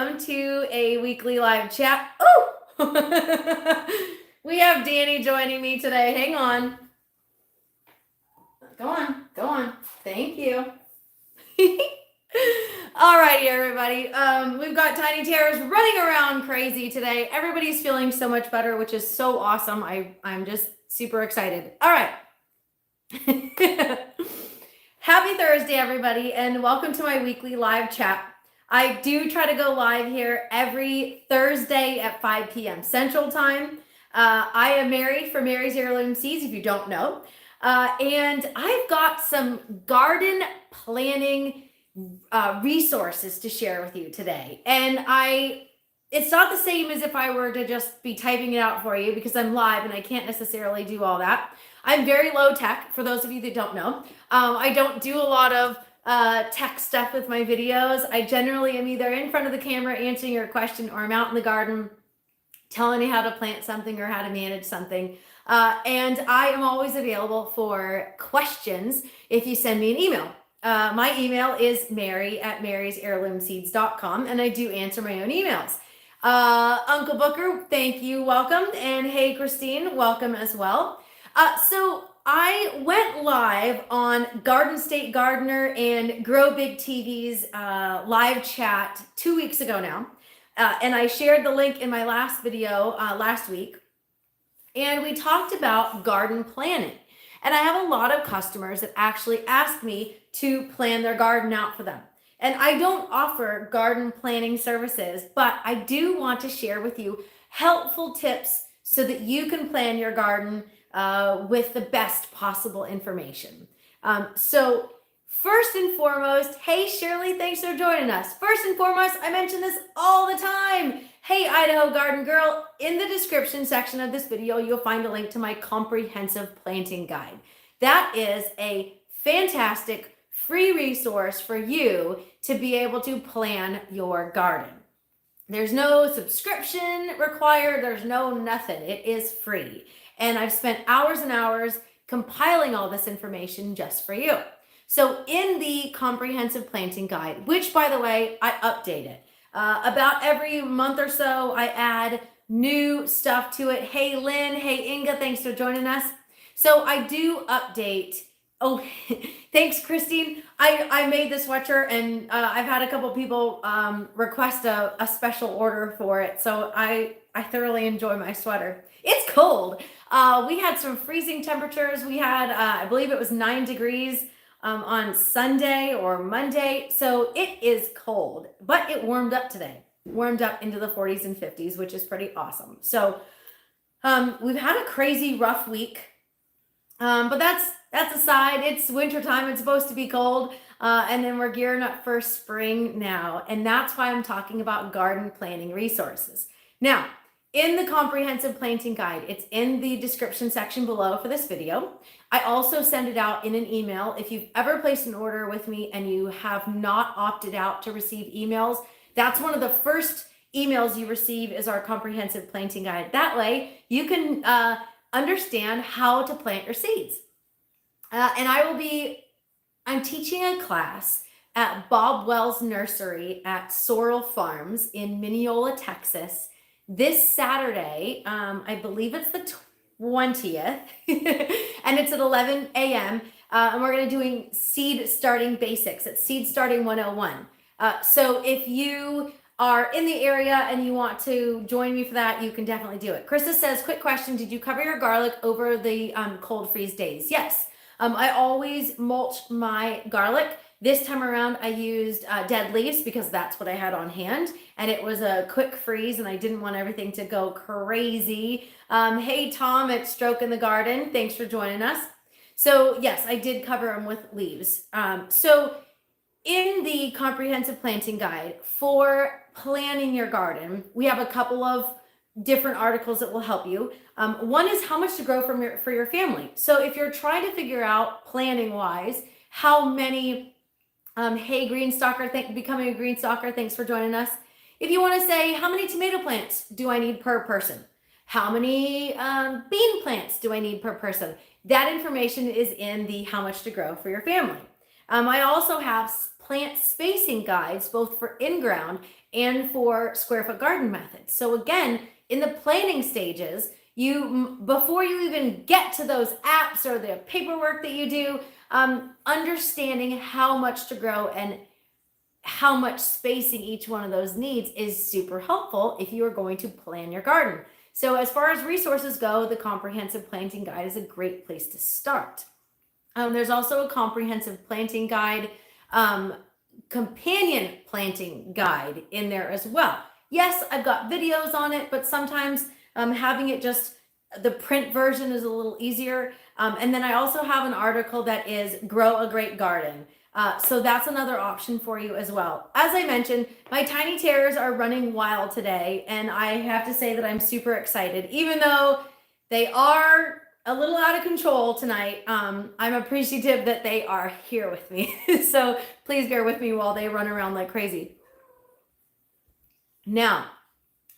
welcome to a weekly live chat. Oh, we have Danny joining me today. Hang on. Go on. Thank you. Alrighty, everybody. We've got Tiny Terrors running around crazy today. Everybody's feeling so much better, which is so awesome. I'm just super excited. All right. Happy Thursday, everybody, and welcome to my weekly live chat. I do try to go live here every Thursday at 5 p.m. Central Time. I am Mary from Mary's Heirloom Seeds, if you don't know. And I've got some garden planning resources to share with you today. And it's not the same as if I were to just be typing it out for you because I'm live and I can't necessarily do all that. I'm very low tech, for those of you that don't know. I don't do a lot of tech stuff with my videos. I generally am either in front of the camera answering your question, or I'm out in the garden telling you how to plant something or how to manage something. And I am always available for questions if you send me an email. My email is mary@marysheirloomseeds.com, and I do answer my own emails. Uncle Booker, thank you, welcome. And hey, Christine, welcome as well. So I went live on Garden State Gardener and Grow Big TV's live chat 2 weeks ago now. And I shared the link in my last video last week. And we talked about garden planning. And I have a lot of customers that actually ask me to plan their garden out for them. And I don't offer garden planning services, but I do want to share with you helpful tips so that you can plan your garden with the best possible information. So first and foremost, hey Shirley, thanks for joining us. First and foremost, I mention this all the time. Hey Idaho Garden Girl, in the description section of this video, you'll find a link to my comprehensive planting guide. That is a fantastic free resource for you to be able to plan your garden. There's no subscription required. There's no nothing. It is free. And I've spent hours and hours compiling all this information just for you. So in the comprehensive planting guide, which by the way, I update it. About every month or so, I add new stuff to it. Hey Lynn, hey Inga, thanks for joining us. So I do update. Oh, thanks, Christine. I made the sweatshirt and I've had a couple people request a special order for it. So I thoroughly enjoy my sweater. It's cold. We had some freezing temperatures. We had, I believe it was 9 degrees on Sunday or Monday. So it is cold, but it warmed up today. Warmed up into the 40s and 50s, which is pretty awesome. So we've had a crazy rough week. But that's aside. It's winter time. It's supposed to be cold. And then we're gearing up for spring now. And that's why I'm talking about garden planning resources. Now, in the comprehensive planting guide, it's in the description section below for this video. I also send it out in an email. If you've ever placed an order with me and you have not opted out to receive emails, that's one of the first emails you receive is our comprehensive planting guide. That way you can understand how to plant your seeds. And I'm teaching a class at Bob Wells Nursery at Sorrel Farms in Mineola, Texas, this Saturday. I believe it's the 20th, and it's at 11 a.m. And we're going to be doing seed starting basics. It's seed starting 101. So if you are in the area and you want to join me for that, you can definitely do it. Krista says, quick question, did you cover your garlic over the cold freeze days? Yes. I always mulch my garlic. This time around, I used dead leaves because that's what I had on hand. And it was a quick freeze and I didn't want everything to go crazy. Hey, Tom at Stroke in the Garden. Thanks for joining us. So yes, I did cover them with leaves. So in the comprehensive planting guide for planning your garden, we have a couple of different articles that will help you. One is how much to grow for your family. So if you're trying to figure out planning wise, how many, hey green stalker, becoming a green stalker, thanks for joining us. If you want to say, how many tomato plants do I need per person? How many bean plants do I need per person? That information is in the how much to grow for your family. I also have plant spacing guides, both for in-ground and for square foot garden methods. So again, in the planning stages, before you even get to those apps or the paperwork that you do, understanding how much to grow and how much spacing each one of those needs is super helpful if you are going to plan your garden. So as far as resources go, the comprehensive planting guide is a great place to start. There's also a comprehensive planting guide, companion planting guide in there as well. Yes, I've got videos on it, but sometimes having it just the print version is a little easier. And then I also have an article that is Grow a Great Garden. So that's another option for you as well. As I mentioned, my tiny terrors are running wild today, and I have to say that I'm super excited, even though they are a little out of control tonight. I'm appreciative that they are here with me. So please bear with me while they run around like crazy. Now,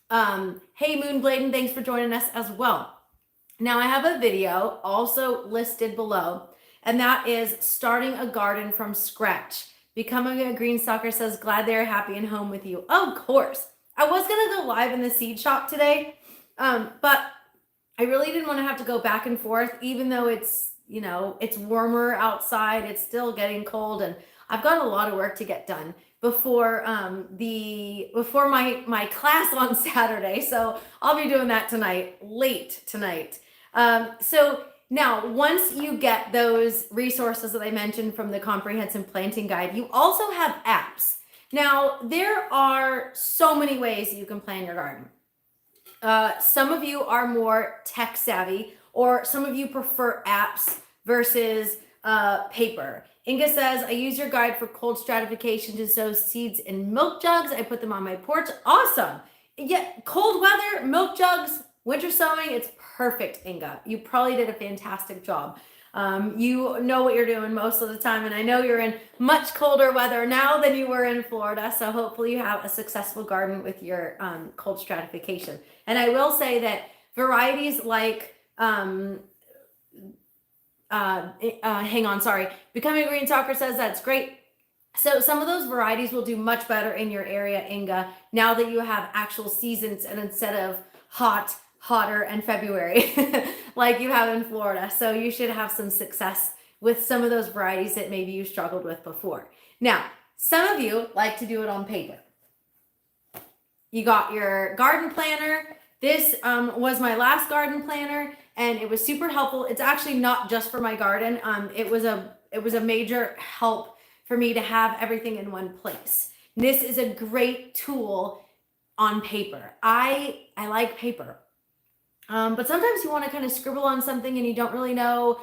hey Moonbladen, thanks for joining us as well. Now I have a video also listed below, and that is starting a garden from scratch. Becoming a Green Stalker says, glad they're happy and home with you. Of course. I was gonna go live in the seed shop today, but I really didn't want to have to go back and forth, even though it's, you know, it's warmer outside, it's still getting cold, and I've got a lot of work to get done before my class on Saturday. So I'll be doing that tonight, late tonight. So now, once you get those resources that I mentioned from the comprehensive planting guide, you also have apps. Now, there are so many ways you can plan your garden. Some of you are more tech savvy, or some of you prefer apps versus paper. Inga says, I use your guide for cold stratification to sow seeds in milk jugs. I put them on my porch. Awesome. Yeah, cold weather, milk jugs, winter sowing, it's perfect, Inga. You probably did a fantastic job. You know what you're doing most of the time, and I know you're in much colder weather now than you were in Florida, so hopefully you have a successful garden with your cold stratification. And I will say that varieties like, hang on, sorry, Becoming a Green Stalker says that's great. So some of those varieties will do much better in your area, Inga, now that you have actual seasons and instead of hotter and February like you have in Florida. So you should have some success with some of those varieties that maybe you struggled with before. Now, some of you like to do it on paper. You got your garden planner. This was my last garden planner, and it was super helpful. It's actually not just for my garden. It was a major help for me to have everything in one place. This is a great tool on paper. I like paper. But sometimes you want to kind of scribble on something and you don't really know,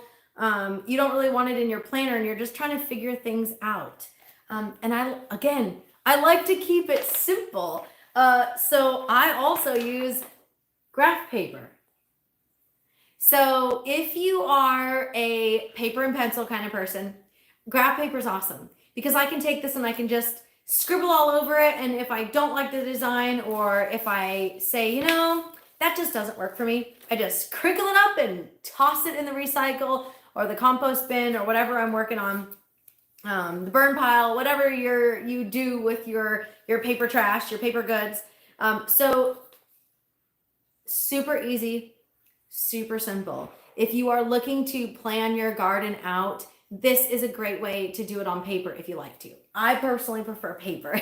you don't really want it in your planner and you're just trying to figure things out. And I like to keep it simple. So I also use graph paper. So if you are a paper and pencil kind of person, graph paper is awesome because I can take this and I can just scribble all over it. And if I don't like the design, or if I say, you know, that just doesn't work for me, I just crinkle it up and toss it in the recycle or the compost bin or whatever I'm working on, the burn pile, whatever you do with your paper trash, your paper goods. So super easy, super simple. If you are looking to plan your garden out, this is a great way to do it on paper if you like to. I personally prefer paper,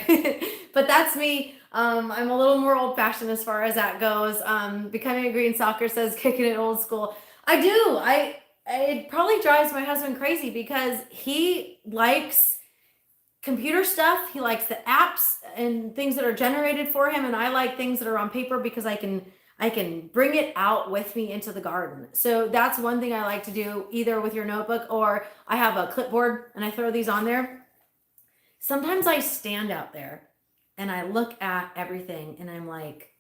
but that's me. I'm a little more old fashioned as far as that goes. Becoming a Green Stalker says kicking it old school. I do. It probably drives my husband crazy because he likes computer stuff. He likes the apps and things that are generated for him. And I like things that are on paper because I can bring it out with me into the garden. So that's one thing I like to do, either with your notebook or I have a clipboard and I throw these on there. Sometimes I stand out there and I look at everything and I'm like,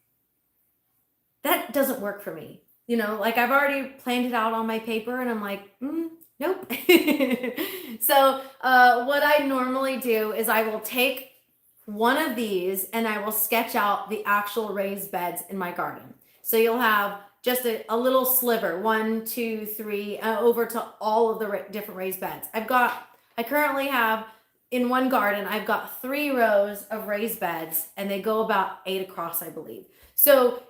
that doesn't work for me. You know, like I've already planned it out on my paper and I'm like, nope. So what I normally do is I will take one of these and I will sketch out the actual raised beds in my garden. So you'll have just a little sliver, 1, 2, 3, over to all of the different raised beds. I currently have in one garden, I've got 3 rows of raised beds, and they go about 8 across, I believe. So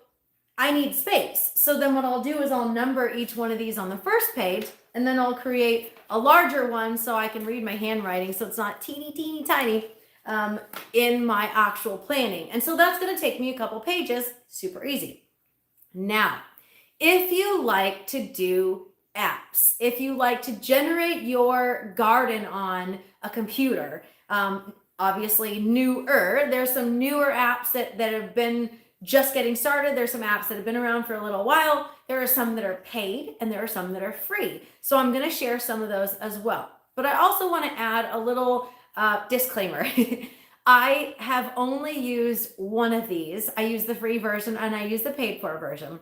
I need space. So then what I'll do is I'll number each one of these on the first page, and then I'll create a larger one so I can read my handwriting, so it's not teeny tiny in my actual planning. And so that's going to take me a couple pages, super easy. Now, if you like to do apps, if you like to generate your garden on a computer, obviously newer, there's some newer apps that have been just getting started. There's some apps that have been around for a little while. There are some that are paid and there are some that are free. So I'm going to share some of those as well. But I also want to add a little disclaimer. I have only used one of these. I use the free version and I use the paid for version.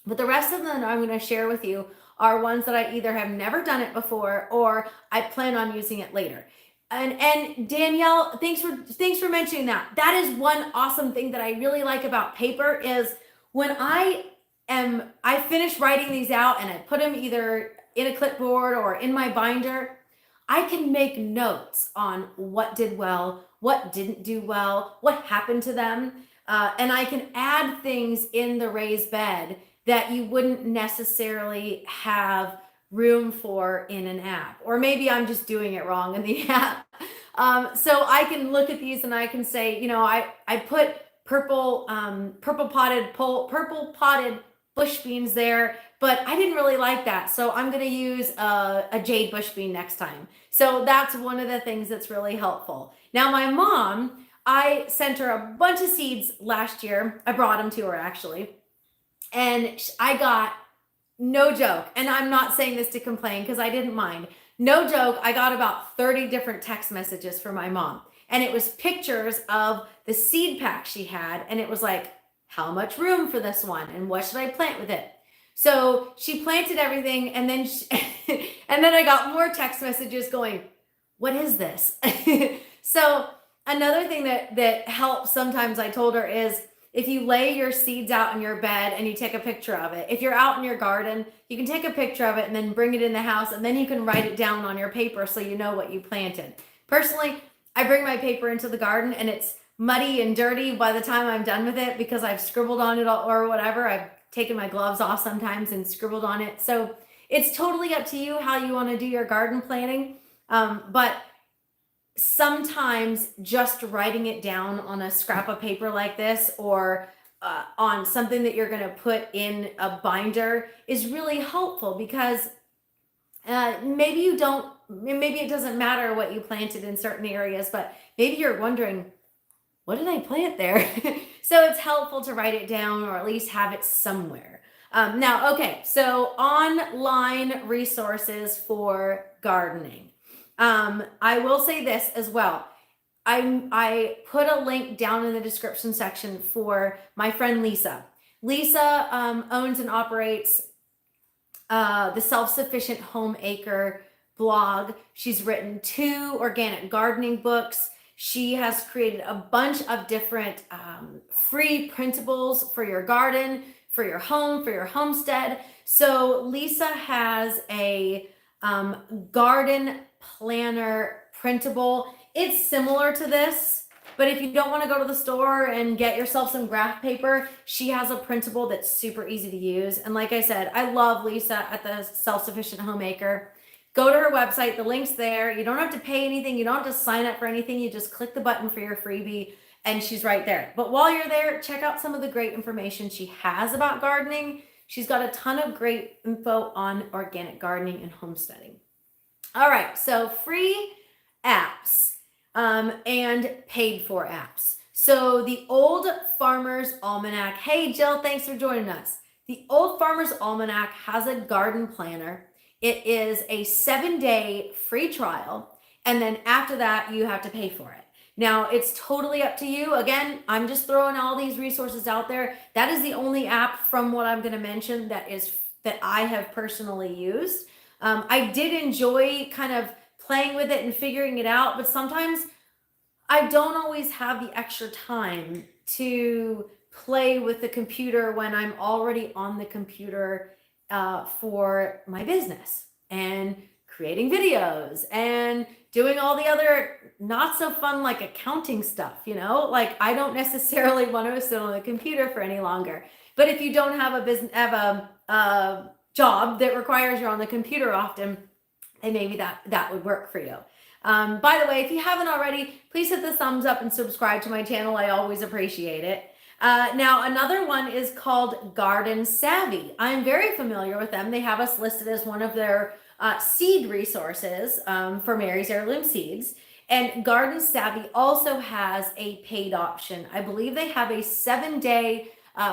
But the rest of them I'm going to share with you are ones that I either have never done it before or I plan on using it later. And Danielle, thanks for mentioning that. That is one awesome thing that I really like about paper is when I finish writing these out and I put them either in a clipboard or in my binder, I can make notes on what did well, what didn't do well, what happened to them. And I can add things in the raised bed that you wouldn't necessarily have room for in an app, or maybe I'm just doing it wrong in the app. So I can look at these and I can say, you know, I put purple potted bush beans there, but I didn't really like that. So I'm going to use a jade bush bean next time. So that's one of the things that's really helpful. Now, my mom, I sent her a bunch of seeds last year. I brought them to her actually. And I got, no joke, and I'm not saying this to complain because I didn't mind. No joke, I got about 30 different text messages from my mom. And it was pictures of the seed pack she had. And it was like, how much room for this one? And what should I plant with it? So she planted everything. And then, and then I got more text messages going, what is this? So another thing that helps sometimes, I told her, is if you lay your seeds out in your bed and you take a picture of it, if you're out in your garden, you can take a picture of it and then bring it in the house, and then you can write it down on your paper so you know what you planted. Personally, I bring my paper into the garden and it's muddy and dirty by the time I'm done with it because I've scribbled on it or whatever. I've taken my gloves off sometimes and scribbled on it. So it's totally up to you how you want to do your garden planning. But sometimes just writing it down on a scrap of paper like this or on something that you're going to put in a binder is really helpful because maybe it doesn't matter what you planted in certain areas, but maybe you're wondering, what did I plant there? So it's helpful to write it down or at least have it somewhere. Now, okay, so online resources for gardening. I will say this as well. I put a link down in the description section for my friend Lisa. Lisa owns and operates the Self-Sufficient Homemaker blog. She's written 2 organic gardening books. She has created a bunch of different free printables for your garden, for your home, for your homestead. So Lisa has a garden planner printable. It's similar to this, but if you don't want to go to the store and get yourself some graph paper, she has a printable that's super easy to use. And like I said, I love Lisa at the Self-Sufficient Homemaker. Go to her website, the link's there. You don't have to pay anything. You don't have to sign up for anything. You just click the button for your freebie and she's right there. But while you're there, check out some of the great information she has about gardening. She's got a ton of great info on organic gardening and homesteading. All right, so free apps and paid for apps. So the Old Farmer's Almanac. Hey, Jill, thanks for joining us. The Old Farmer's Almanac has a garden planner. It is a 7-day free trial, and then after that, you have to pay for it. Now, it's totally up to you. Again, I'm just throwing all these resources out there. That is the only app from what I'm going to mention that I have personally used. I did enjoy kind of playing with it and figuring it out, but sometimes I don't always have the extra time to play with the computer when I'm already on the computer for my business and creating videos and doing all the other not so fun like accounting stuff, like I don't necessarily want to sit on the computer for any longer. But if you don't have a business, have a job that requires you're on the computer often, and maybe that would work for you. By the way, if you haven't already, please hit the thumbs up and subscribe to my channel. I always appreciate it. Now, another one is called Garden Savvy. I'm very familiar with them. They have us listed as one of their seed resources for Mary's Heirloom Seeds. And Garden Savvy also has a paid option. I believe they have a 7-day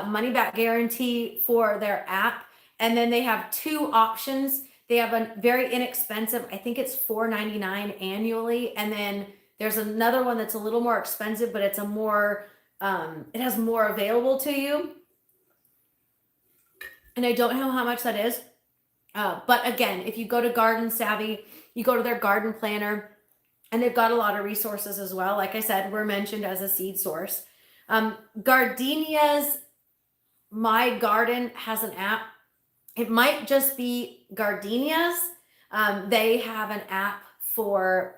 money back guarantee for their app. And then they have 2 options. They have a very inexpensive, I think it's $4.99 annually. And then there's another one that's a little more expensive, but it's a more, it has more available to you. And I don't know how much that is. But again, if you go to Garden Savvy, you go to their garden planner, and they've got a lot of resources as well. Like I said, we're mentioned as a seed source. Gardenia's My Garden has an app. It might just be Gardenia's. They have an app for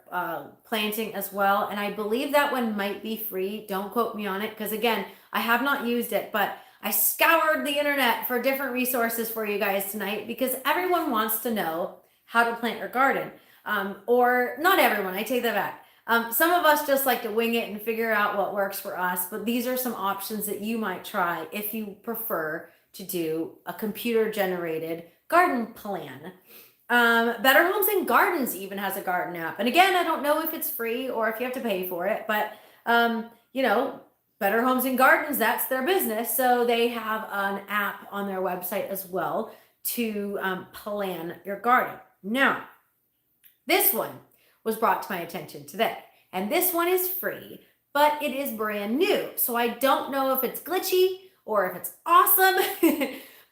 planting as well. And I believe that one might be free. Don't quote me on it, because again, I have not used it, but I scoured the internet for different resources for you guys tonight, because everyone wants to know how to plant your garden. Or not everyone, I take that back. Some of us just like to wing it and figure out what works for us, but these are some options that you might try if you prefer to do a computer-generated garden plan. Better Homes and Gardens even has a garden app. And again, I don't know if it's free or if you have to pay for it, but Better Homes and Gardens, that's their business. So they have an app on their website as well to plan your garden. Now, this one was brought to my attention today, and this one is free, but it is brand new. So I don't know if it's glitchy or if it's awesome,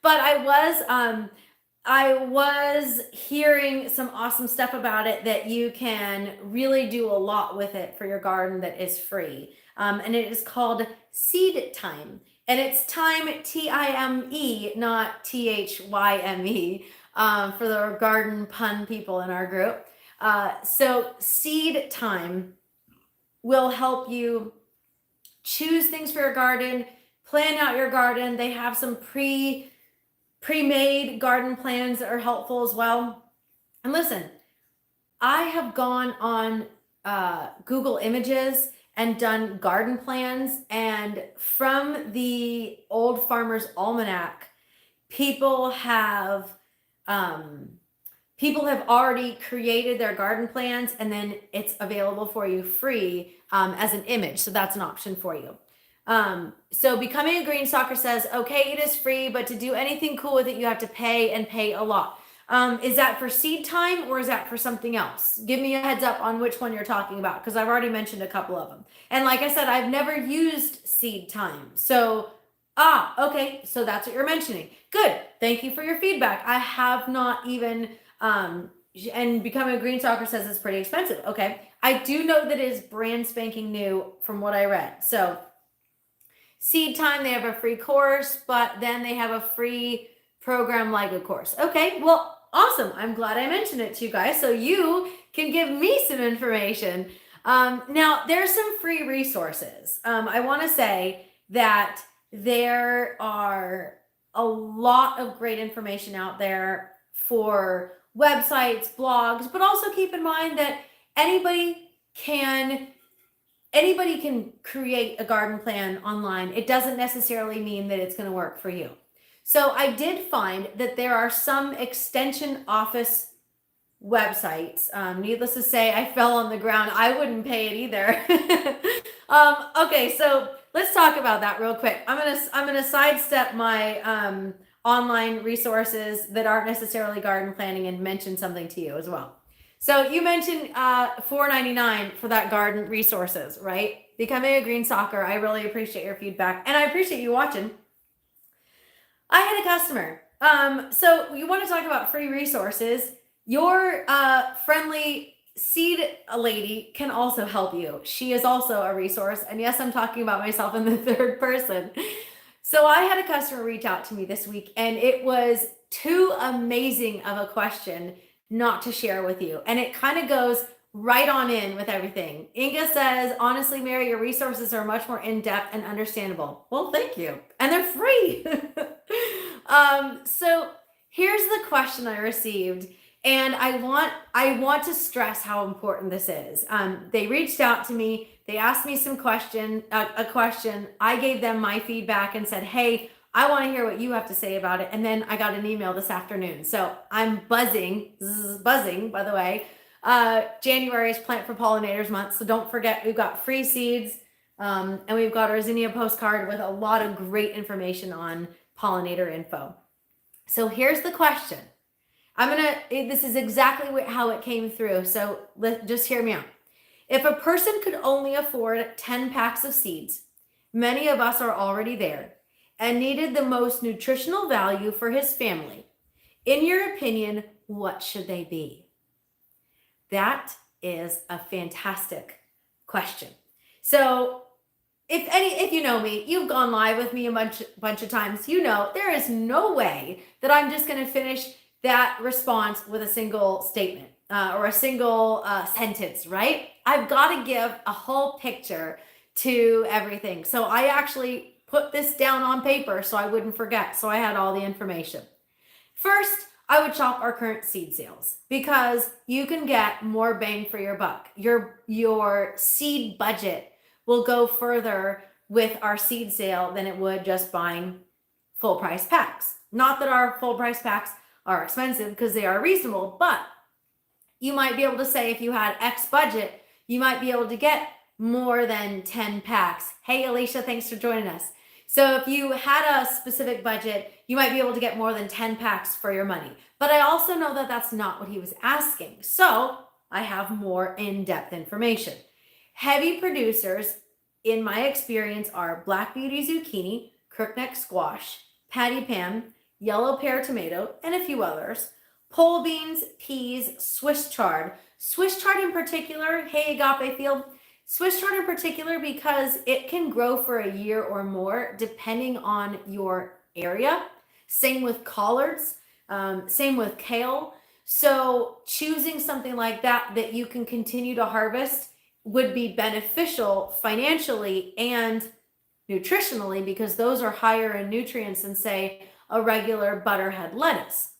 but I was hearing some awesome stuff about it, that you can really do a lot with it for your garden that is free. And it is called Seed Time. And it's time, Time, not Thyme, for the garden pun people in our group. So Seed Time will help you choose things for your garden, plan out your garden. They have some pre-made garden plans that are helpful as well. And listen, I have gone on Google Images and done garden plans, and from the Old Farmer's Almanac, people have already created their garden plans, and then it's available for you free as an image. So that's an option for you. So Becoming a Green Stalker says, okay, it is free, but to do anything cool with it, you have to pay, and pay a lot. Is that for Seed Time, or is that for something else? Give me a heads up on which one you're talking about, because I've already mentioned a couple of them. And like I said, I've never used Seed Time. So, okay, so that's what you're mentioning. Good. Thank you for your feedback. I have not even, and Becoming a Green Stalker says it's pretty expensive. Okay. I do know that it is brand spanking new from what I read. So Seed Time, they have a free course, but then they have a free program Lego course. Okay, well, awesome. I'm glad I mentioned it to you guys, so you can give me some information. Now, there's some free resources. I want to say that there are a lot of great information out there for websites, blogs, but also keep in mind that anybody can create a garden plan online. It doesn't necessarily mean that it's going to work for you. So I did find that there are some extension office websites. Needless to say, I fell on the ground. I wouldn't pay it either. Okay, so let's talk about that real quick. I'm gonna sidestep my online resources that aren't necessarily garden planning and mention something to you as well. So you mentioned $4.99 for that garden resources, right? Becoming a Green Stalker. I really appreciate your feedback, and I appreciate you watching. I had a customer. So you want to talk about free resources? Your friendly seed lady can also help you. She is also a resource. And yes, I'm talking about myself in the third person. So I had a customer reach out to me this week, and it was too amazing of a question not to share with you. And it kind of goes right on in with everything. Inga says, honestly, Mary, your resources are much more in-depth and understandable. Well, thank you. And they're free. So here's the question I received. And I want to stress how important this is. They reached out to me. They asked me a question. I gave them my feedback and said, hey, I want to hear what you have to say about it. And then I got an email this afternoon. So I'm buzzing, by the way. January is Plant for Pollinators month. So don't forget, we've got free seeds. And we've got our zinnia postcard with a lot of great information on pollinator info. So here's the question. This is exactly how it came through. So just hear me out. If a person could only afford 10 packs of seeds, many of us are already there, and needed the most nutritional value for his family, in your opinion, what should they be? That is a fantastic question. So if you know me, you've gone live with me a bunch of times, you know there is no way that I'm just going to finish that response with a single statement or a single sentence, right? I've got to give a whole picture to everything. So I actually put this down on paper so I wouldn't forget. So I had all the information. First, I would shop our current seed sales because you can get more bang for your buck. Your seed budget will go further with our seed sale than it would just buying full price packs. Not that our full price packs are expensive, because they are reasonable, but you might be able to say if you had X budget, you might be able to get more than 10 packs. Hey, Alicia, thanks for joining us. So if you had a specific budget, you might be able to get more than 10 packs for your money. But I also know that that's not what he was asking. So I have more in-depth information. Heavy producers, in my experience, are Black Beauty zucchini, crookneck squash, patty pan, yellow pear tomato, and a few others. Pole beans, peas, Swiss chard. Swiss chard in particular, hey Agape Field, Swiss chard in particular because it can grow for a year or more depending on your area. Same with collards, same with kale. So choosing something like that you can continue to harvest would be beneficial financially and nutritionally, because those are higher in nutrients than, say, a regular butterhead lettuce.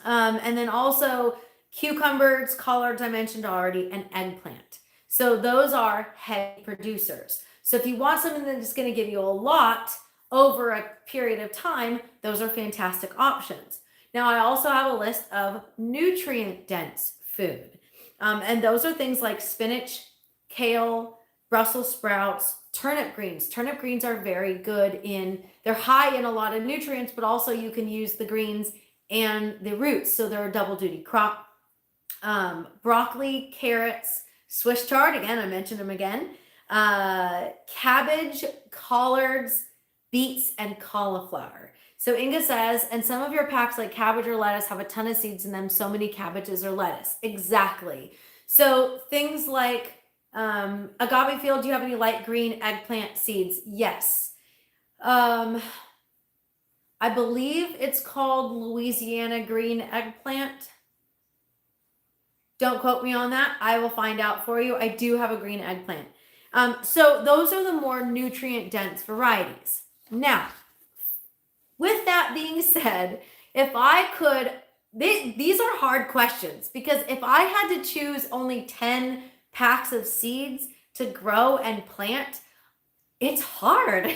And then also cucumbers, collards, I mentioned already, and eggplant. So those are heavy producers. So if you want something that's going to give you a lot over a period of time, those are fantastic options. Now, I also have a list of nutrient-dense food. And those are things like spinach, kale, Brussels sprouts, turnip greens. Turnip greens are very good they're high in a lot of nutrients, but also you can use the greens and the roots. So they're a double duty crop. Broccoli, carrots, Swiss chard, again, I mentioned them again. Cabbage, collards, beets, and cauliflower. So Inga says, and some of your packs like cabbage or lettuce have a ton of seeds in them, so many cabbages or lettuce. Exactly. So things like Agave Field, do you have any light green eggplant seeds? Yes. I believe it's called Louisiana green eggplant. Don't quote me on that. I will find out for you. I do have a green eggplant. So those are the more nutrient dense varieties. Now, with that being said, if I could, these are hard questions, because if I had to choose only 10 packs of seeds to grow and plant, it's hard.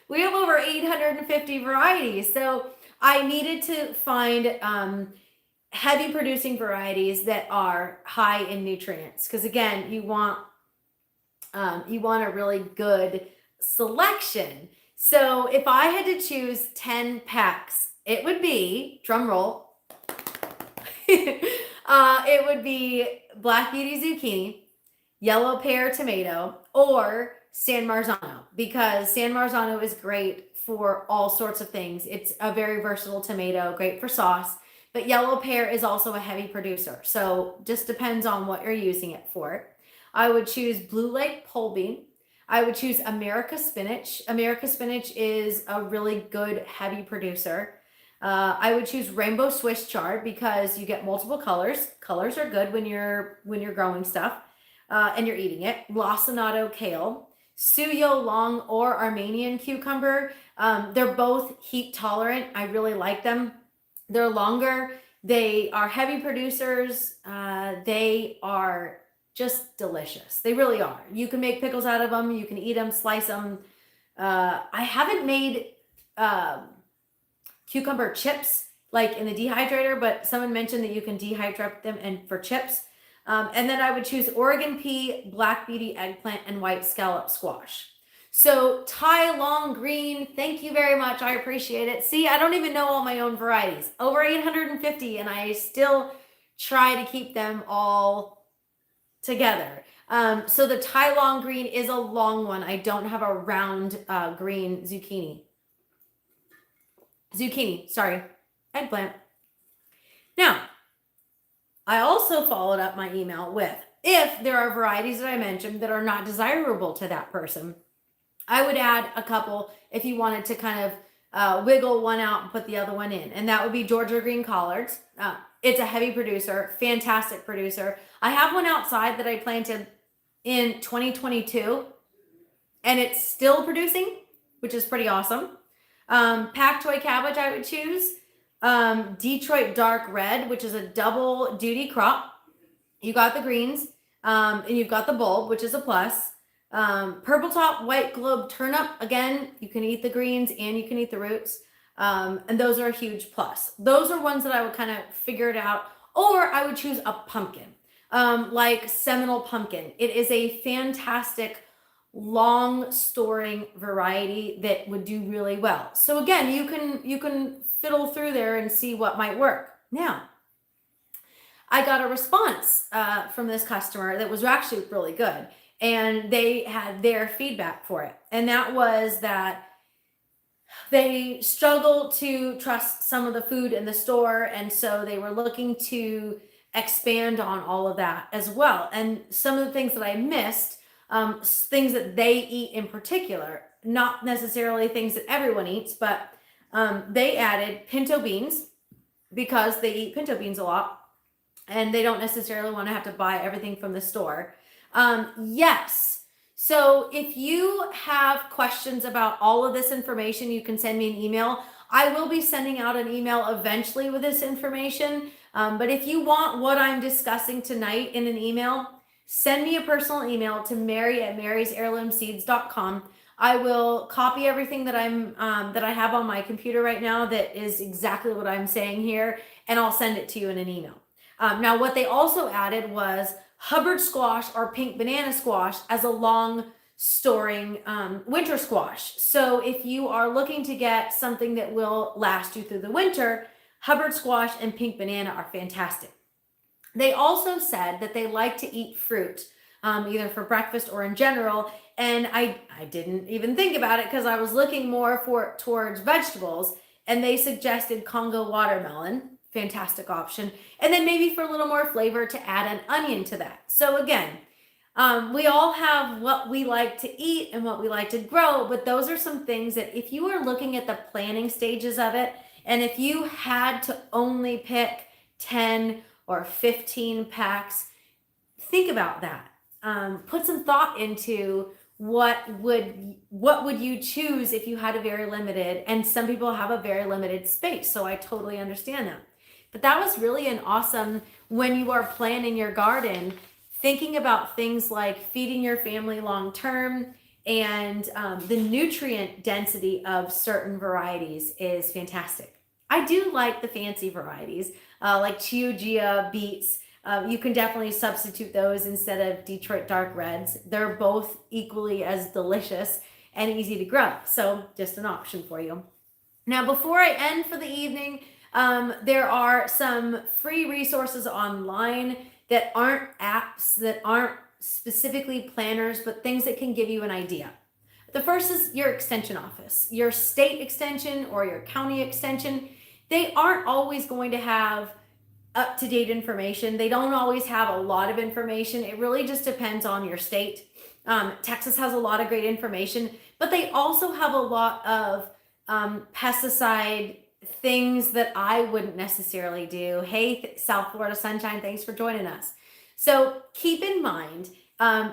We have over 850 varieties. So I needed to find heavy producing varieties that are high in nutrients. Because again, you want a really good selection. So if I had to choose 10 packs, it would be, drum roll, it would be Black Beauty zucchini, yellow pear tomato, or San Marzano, because San Marzano is great for all sorts of things. It's a very versatile tomato, great for sauce, but yellow pear is also a heavy producer. So just depends on what you're using it for. I would choose Blue Lake pole bean. I would choose America spinach. America spinach is a really good heavy producer. I would choose rainbow Swiss chard because you get multiple colors. Colors are good when you're growing stuff and you're eating it. Lacinato kale, suyo long or Armenian cucumber. They're both heat tolerant. I really like them. They're longer. They are heavy producers. They are just delicious. They really are. You can make pickles out of them. You can eat them, slice them. I haven't made cucumber chips like in the dehydrator, but someone mentioned that you can dehydrate them and for chips. And then I would choose Oregon pea, black beety eggplant, and white scallop squash. So Thai long green, thank you very much. I appreciate it. See, I don't even know all my own varieties. Over 850, and I still try to keep them all together. So the Thai long green is a long one. I don't have a round green zucchini. Sorry, eggplant. Now, I also followed up my email with, if there are varieties that I mentioned that are not desirable to that person, I would add a couple if you wanted to kind of wiggle one out and put the other one in. And that would be Georgia green collards. It's a heavy producer, fantastic producer. I have one outside that I planted in 2022 and it's still producing, which is pretty awesome. Pak choy cabbage I would choose. Detroit dark red, which is a double duty crop. You got the greens and you've got the bulb, which is a plus. Purple top white globe turnip, again, you can eat the greens and you can eat the roots. And those are a huge plus. Those are ones that I would kind of figure it out. Or I would choose a pumpkin, like Seminole pumpkin. It is a fantastic long storing variety that would do really well. So again, you can fiddle through there and see what might work. Now, I got a response from this customer that was actually really good, and they had their feedback for it. And that was that they struggled to trust some of the food in the store, and so they were looking to expand on all of that as well. And some of the things that I missed, things that they eat in particular, not necessarily things that everyone eats, but they added pinto beans because they eat pinto beans a lot and they don't necessarily want to have to buy everything from the store. Yes. So if you have questions about all of this information, you can send me an email. I will be sending out an email eventually with this information. But if you want what I'm discussing tonight in an email, send me a personal email to mary@marysheirloomseeds.com. I will copy everything that I have on my computer right now that is exactly what I'm saying here, and I'll send it to you in an email. Now, what they also added was Hubbard squash or pink banana squash as a long storing winter squash. So if you are looking to get something that will last you through the winter, Hubbard squash and pink banana are fantastic. They also said that they like to eat fruit, either for breakfast or in general. And I didn't even think about it because I was looking more towards vegetables, and they suggested Congo watermelon, fantastic option. And then maybe for a little more flavor to add an onion to that. So again, we all have what we like to eat and what we like to grow, but those are some things that if you are looking at the planning stages of it, and if you had to only pick 10 or 15 packs, think about that. Put some thought into what would you choose if you had a very limited, and some people have a very limited space, so I totally understand that. But that was really an awesome, when you are planning your garden, thinking about things like feeding your family long term, and the nutrient density of certain varieties is fantastic. I do like the fancy varieties, like Chioggia beets. You can definitely substitute those instead of Detroit dark reds. They're both equally as delicious and easy to grow. So just an option for you. Now, before I end for the evening, there are some free resources online that aren't apps, that aren't specifically planners, but things that can give you an idea. The first is your extension office, your state extension or your county extension. They aren't always going to have up-to-date information. They don't always have a lot of information. It really just depends on your state. Texas has a lot of great information, but they also have a lot of pesticide things that I wouldn't necessarily do. Hey, South Florida Sunshine, thanks for joining us. So keep in mind,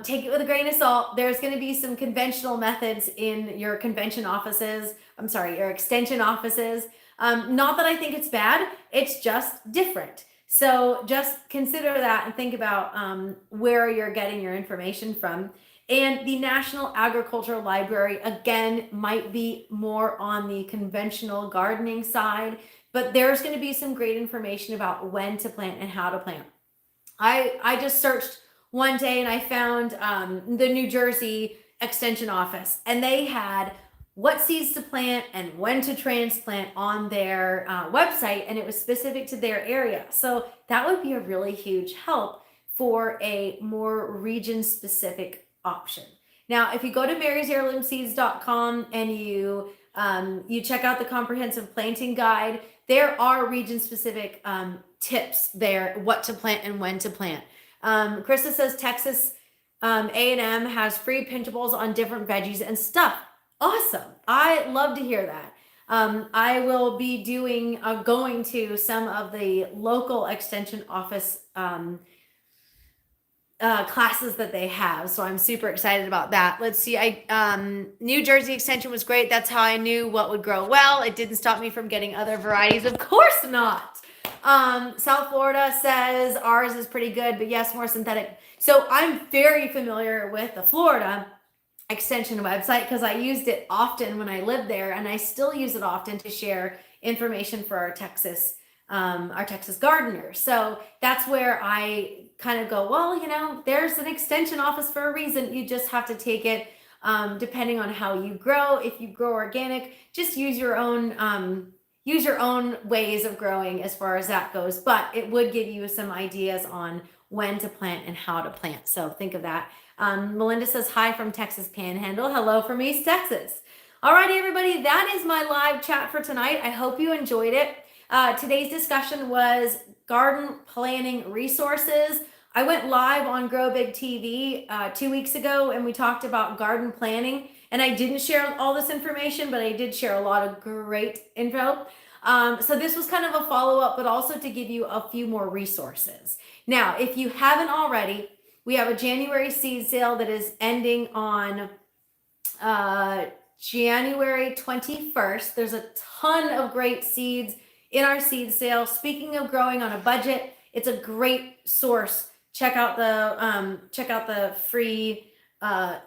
take it with a grain of salt. There's going to be some conventional methods in your convention offices. I'm sorry, your extension offices. Not that I think it's bad, it's just different. So just consider that and think about where you're getting your information from. And the National Agricultural Library, again, might be more on the conventional gardening side, but there's going to be some great information about when to plant and how to plant. I just searched one day and I found the New Jersey Extension Office, and they had what seeds to plant and when to transplant on their website, and it was specific to their area. So that would be a really huge help for a more region specific option. Now, if you go to marysheirloomseeds.com and you check out the comprehensive planting guide, there are region specific tips there, what to plant and when to plant. Krista says Texas A&M has free pinchables on different veggies and stuff. Awesome. I love to hear that. I will be going to some of the local extension office classes that they have. So I'm super excited about that. Let's see. New Jersey extension was great. That's how I knew what would grow well. It didn't stop me from getting other varieties. Of course not. South Florida says ours is pretty good, but yes, more synthetic. So I'm very familiar with the Florida extension website because I used it often when I lived there, and I still use it often to share information for our Texas gardeners. So that's where I kind of go, well, there's an extension office for a reason. You just have to take it depending on how you grow. If you grow organic, just use your own ways of growing as far as that goes. But it would give you some ideas on when to plant and how to plant. So think of that. Melinda says, hi from Texas Panhandle. Hello from East Texas. All righty, everybody. That is my live chat for tonight. I hope you enjoyed it. Today's discussion was garden planning resources. I went live on Grow Big TV 2 weeks ago, and we talked about garden planning. And I didn't share all this information, but I did share a lot of great info. So this was kind of a follow-up, but also to give you a few more resources. Now, if you haven't already, we have a January seed sale that is ending on January 21st. There's a ton of great seeds in our seed sale. Speaking of growing on a budget, it's a great source. Check out the free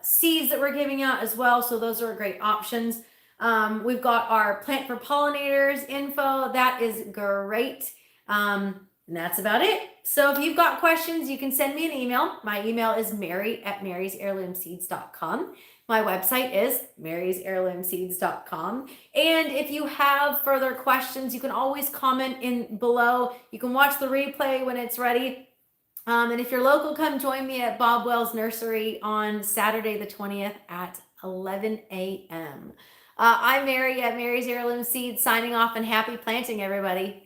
seeds that we're giving out as well. So those are great options. We've got our Plant for Pollinators info. That is great. And that's about it. So if you've got questions, you can send me an email. My email is mary@marysheirloomseeds.com. My website is marysheirloomseeds.com. And if you have further questions, you can always comment in below. You can watch the replay when it's ready. And if you're local, come join me at Bob Wells Nursery on Saturday the 20th at 11 a.m. I'm Mary at Mary's Heirloom Seeds signing off, and happy planting, everybody.